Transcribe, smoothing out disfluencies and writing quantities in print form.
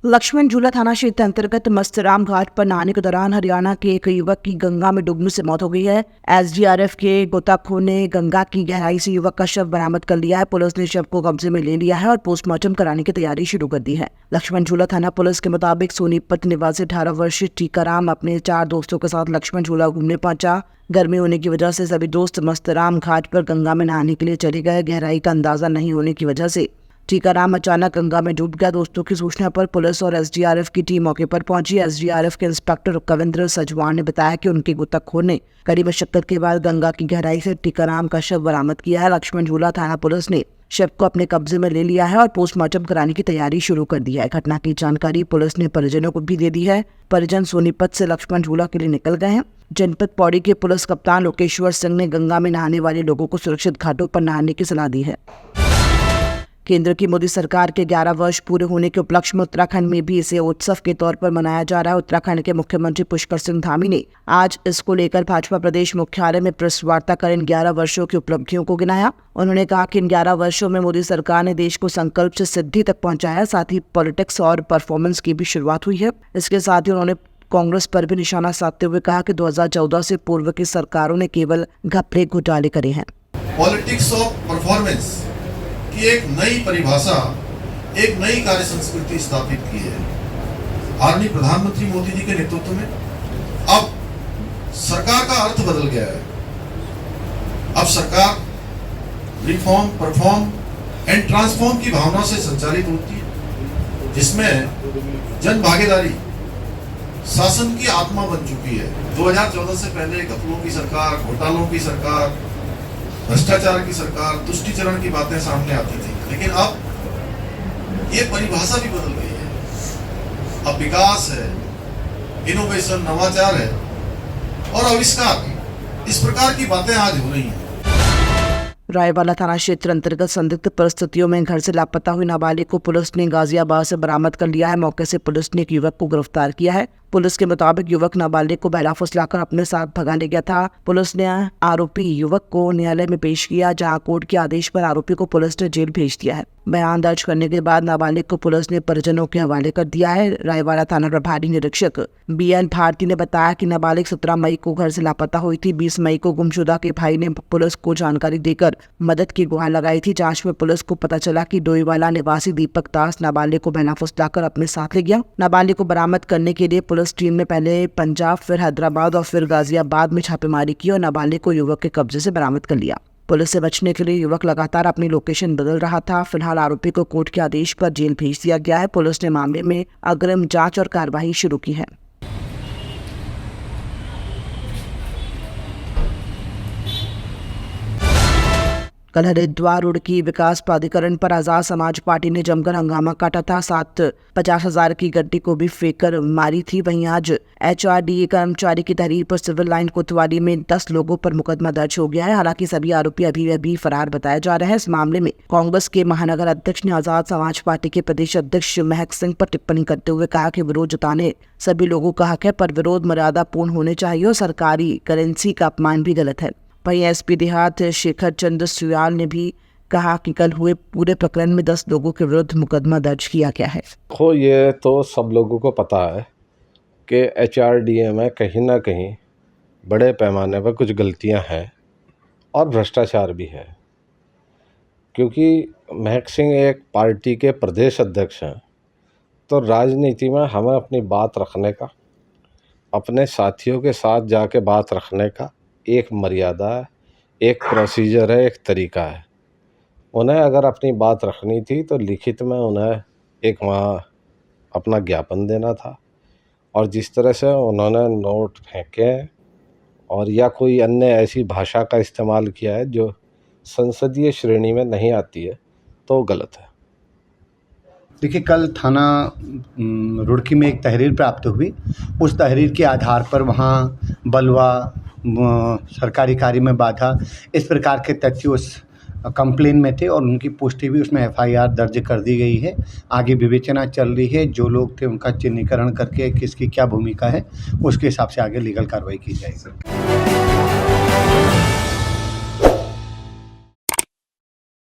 लक्ष्मण झूला थाना क्षेत्र अंतर्गत मस्तराम घाट पर नहाने के दौरान हरियाणा के एक युवक की गंगा में डूबने से मौत हो गई है। एसडीआरएफ के गोताखोरों ने गंगा की गहराई से युवक का शव बरामद कर लिया है। पुलिस ने शव को कब्जे में ले लिया है और पोस्टमार्टम कराने की तैयारी शुरू कर दी है। लक्ष्मण झूला थाना पुलिस के मुताबिक सोनीपत निवासी 18 वर्षीय टीकाराम अपने 4 दोस्तों के साथ लक्ष्मण झूला घूमने पहुंचा। गर्मी होने की वजह से सभी दोस्त मस्तराम घाट पर गंगा में नहाने के लिए चले गए। गहराई का अंदाजा नहीं होने की वजह से टीकाराम अचानक गंगा में डूब गया। दोस्तों की सूचना पर पुलिस और एसडीआरएफ की टीम मौके पर पहुंची। एसडीआरएफ के इंस्पेक्टर कविंद्र सजवान ने बताया कि उनके गोताखोर ने कड़ी मशक्कत के बाद गंगा की गहराई से टीकाराम का शव बरामद किया है। लक्ष्मण झूला थाना पुलिस ने शव को अपने कब्जे में ले लिया है और पोस्टमार्टम कराने की तैयारी शुरू कर दी है। घटना की जानकारी पुलिस ने परिजनों को भी दे दी है। परिजन सोनीपत से लक्ष्मण झूला के लिए निकल गए हैं। जनपद पौड़ी के पुलिस कप्तान लोकेश्वर सिंह ने गंगा में नहाने वाले लोगों को सुरक्षित घाटों पर नहाने की सलाह दी है। केंद्र की मोदी सरकार के 11 वर्ष पूरे होने के उपलक्ष्य में उत्तराखंड में भी इसे उत्सव के तौर पर मनाया जा रहा है। उत्तराखंड के मुख्यमंत्री पुष्कर सिंह धामी ने आज इसको लेकर भाजपा प्रदेश मुख्यालय में प्रेस वार्ता कर इन 11 वर्षों की उपलब्धियों को गिनाया। उन्होंने कहा कि इन 11 वर्षों में मोदी सरकार ने देश को संकल्प से सिद्धि तक पहुंचाया। साथ ही पॉलिटिक्स और परफॉर्मेंस की भी शुरुआत हुई है। इसके साथ ही उन्होंने कांग्रेस पर भी निशाना साधते हुए कहा कि 2014 से पूर्व की सरकारों ने केवल घपले घोटाले करे हैं। पॉलिटिक्स ऑफ परफॉर्मेंस की एक नई परिभाषा, एक नई कार्य संस्कृति स्थापित की है आदरणीय प्रधानमंत्री मोदी जी के नेतृत्व में। अब सरकार का अर्थ बदल गया है। अब सरकार रिफॉर्म, परफॉर्म एंड ट्रांसफॉर्म की भावना से संचालित होती है, जिसमें जन भागीदारी शासन की आत्मा बन चुकी है। 2014 से पहले घपलों की सरकार, घोटालों की सरकार, भ्रष्टाचार की सरकार, तुष्टिकरण की बातें सामने आती थी, लेकिन अब ये परिभाषा भी बदल गई है। अब विकास है, इनोवेशन, नवाचार है और आविष्कार, इस प्रकार की बातें आज हो रही हैं। रायवाला थाना क्षेत्र अंतर्गत संदिग्ध परिस्थितियों में घर से लापता हुई नाबालिग को पुलिस ने गाजियाबाद से बरामद कर लिया है। मौके से पुलिस ने एक युवक को गिरफ्तार किया है। पुलिस के मुताबिक युवक नाबालिग को बहला फुसलाकर अपने साथ भगा ले गया था। पुलिस ने आरोपी युवक को न्यायालय में पेश किया, जहां कोर्ट के आदेश पर आरोपी को पुलिस ने जेल भेज दिया है। बयान दर्ज करने के बाद नाबालिग को पुलिस ने परिजनों के हवाले कर दिया है। रायवाला थाना प्रभारी निरीक्षक बीएन भारती ने बताया कि नाबालिग 17 मई को घर से लापता हुई थी। 20 मई को गुमशुदा के भाई ने पुलिस को जानकारी देकर मदद की गुहार लगाई थी। जांच में पुलिस को पता चला कि डोईवाला निवासी दीपक दास नाबालिग को बहला फुसलाकर अपने साथ ले गया। नाबालिग को बरामद करने के लिए पुलिस टीम ने पहले पंजाब, फिर हैदराबाद और फिर गाजियाबाद में छापेमारी की और नाबालिग को युवक के कब्जे से बरामद कर लिया। पुलिस से बचने के लिए युवक लगातार अपनी लोकेशन बदल रहा था। फिलहाल आरोपी को कोर्ट के आदेश पर जेल भेज दिया गया है। पुलिस ने मामले में अग्रिम जांच और कार्रवाई शुरू की है। कल हरिद्वार रुड़की विकास प्राधिकरण पर आजाद समाज पार्टी ने जमकर हंगामा काटा था। साथ 50,000 की गड्डी को भी फेंकर मारी थी। वहीं आज एचआरडीए कर्मचारी की तहरीर पर सिविल लाइन कोतवाली में 10 लोगों पर मुकदमा दर्ज हो गया है। हालांकि सभी आरोपी अभी फरार बताए जा रहे हैं। इस मामले में कांग्रेस के महानगर अध्यक्ष ने आजाद समाज पार्टी के प्रदेश अध्यक्ष महक सिंह पर टिप्पणी करते हुए कहा कि विरोध जताने सभी लोगों का हक है, पर विरोध मर्यादा पूर्ण होने चाहिए और सरकारी करेंसी का अपमान भी गलत है। वहीं एसपी देहात शेखर चंद्र सुयाल ने भी कहा कि कल हुए पूरे प्रकरण में 10 लोगों के विरुद्ध मुकदमा दर्ज किया गया है। देखो, ये तो सब लोगों को पता है कि एचआरडीए में कहीं ना कहीं बड़े पैमाने पर कुछ गलतियां हैं और भ्रष्टाचार भी है। क्योंकि महक सिंह एक पार्टी के प्रदेश अध्यक्ष हैं, तो राजनीति में हमें अपनी बात रखने का, अपने साथियों के साथ जाके बात रखने का एक मर्यादा है, एक प्रोसीजर है, एक तरीका है। उन्हें अगर अपनी बात रखनी थी तो लिखित में उन्हें एक वहाँ अपना ज्ञापन देना था, और जिस तरह से उन्होंने नोट फेंके और या कोई अन्य ऐसी भाषा का इस्तेमाल किया है जो संसदीय श्रेणी में नहीं आती है, तो गलत है। देखिए, कल थाना रुड़की में एक तहरीर प्राप्त हुई। उस तहरीर के आधार पर वहाँ बलवा, सरकारी कार्य में बाधा, इस प्रकार के तथ्य उस कंप्लेन में थे और उनकी पुष्टि भी उसमें एफआईआर दर्ज कर दी गई है। आगे विवेचना चल रही है। जो लोग थे उनका चिन्हीकरण करके किसकी क्या भूमिका है उसके हिसाब से आगे लीगल कार्रवाई की जाएगी।